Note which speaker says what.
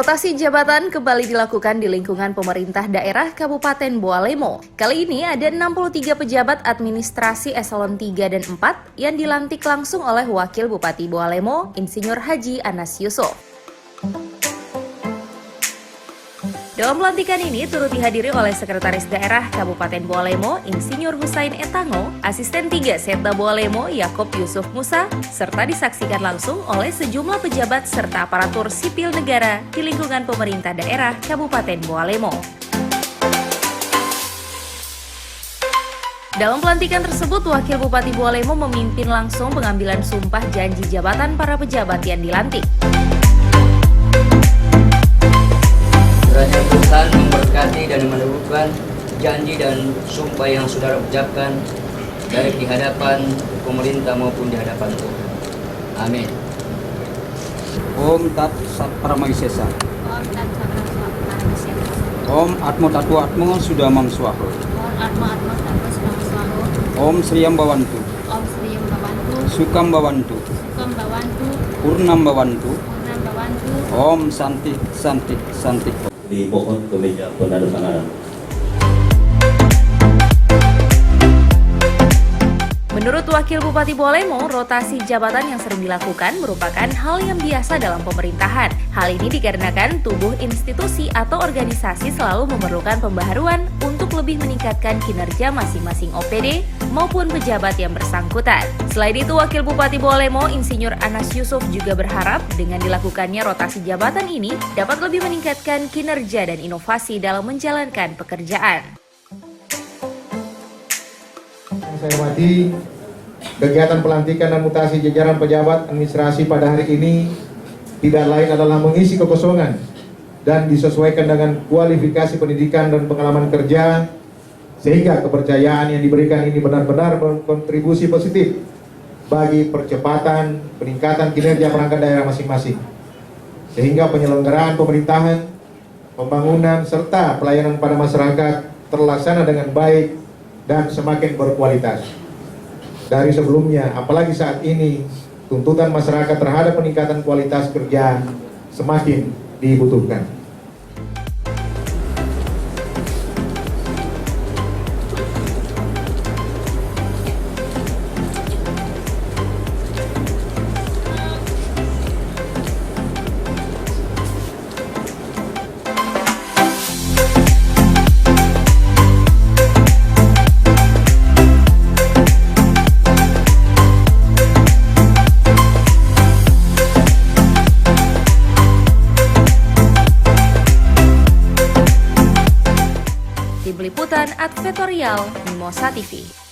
Speaker 1: Rotasi jabatan kembali dilakukan di lingkungan pemerintah daerah Kabupaten Boalemo. Kali ini ada 63 pejabat administrasi eselon 3 dan 4 yang dilantik langsung oleh Wakil Bupati Boalemo, Insinyur Haji Anas Yusuf. Dalam pelantikan ini turut dihadiri oleh Sekretaris Daerah Kabupaten Boalemo, Insinyur Husain Etango, Asisten 3 Setda Boalemo, Yakob Yusuf Musa, serta disaksikan langsung oleh sejumlah pejabat serta aparatur sipil negara di lingkungan pemerintah daerah Kabupaten Boalemo. Dalam pelantikan tersebut, Wakil Bupati Boalemo memimpin langsung pengambilan sumpah janji jabatan para pejabat yang dilantik.
Speaker 2: Kiranya Tuhan memberkati dan menegurkan janji dan sumpah yang saudara ucapkan, baik di hadapan pemerintah maupun di hadapan Tuhan. Amin.
Speaker 3: Om Tat Sat Paramawisesa.
Speaker 4: Om Tat Sat Paramawisesa.
Speaker 3: Om Atmo Tatu Atmo Sudamam Swaho.
Speaker 4: Om Atmo Tatu Sudamam Swaho.
Speaker 3: Om Sriyam Bawantu.
Speaker 4: Om Sriyam Bawantu.
Speaker 3: Sukam Bawantu.
Speaker 4: Sukam Bawantu.
Speaker 3: Purnam Bawantu.
Speaker 4: Purnam Bawantu.
Speaker 3: Om Santi Santi Santi.
Speaker 5: Dimohon ke meja penandatanganan.
Speaker 1: Menurut Wakil Bupati Boalemo, rotasi jabatan yang sering dilakukan merupakan hal yang biasa dalam pemerintahan. Hal ini dikarenakan tubuh institusi atau organisasi selalu memerlukan pembaharuan untuk lebih meningkatkan kinerja masing-masing OPD maupun pejabat yang bersangkutan. Selain itu, Wakil Bupati Boalemo, Insinyur Anas Yusuf juga berharap dengan dilakukannya rotasi jabatan ini dapat lebih meningkatkan kinerja dan inovasi dalam menjalankan pekerjaan.
Speaker 6: Saya hormati, kegiatan pelantikan dan mutasi jajaran pejabat administrasi pada hari ini tidak lain adalah mengisi kekosongan dan disesuaikan dengan kualifikasi pendidikan dan pengalaman kerja, sehingga kepercayaan yang diberikan ini benar-benar berkontribusi positif bagi percepatan peningkatan kinerja perangkat daerah masing-masing, sehingga penyelenggaraan pemerintahan, pembangunan, serta pelayanan pada masyarakat terlaksana dengan baik dan semakin berkualitas dari sebelumnya. Apalagi saat ini tuntutan masyarakat terhadap peningkatan kualitas kerja semakin dibutuhkan.
Speaker 1: Tim Liputan Advertorial Mimosa TV.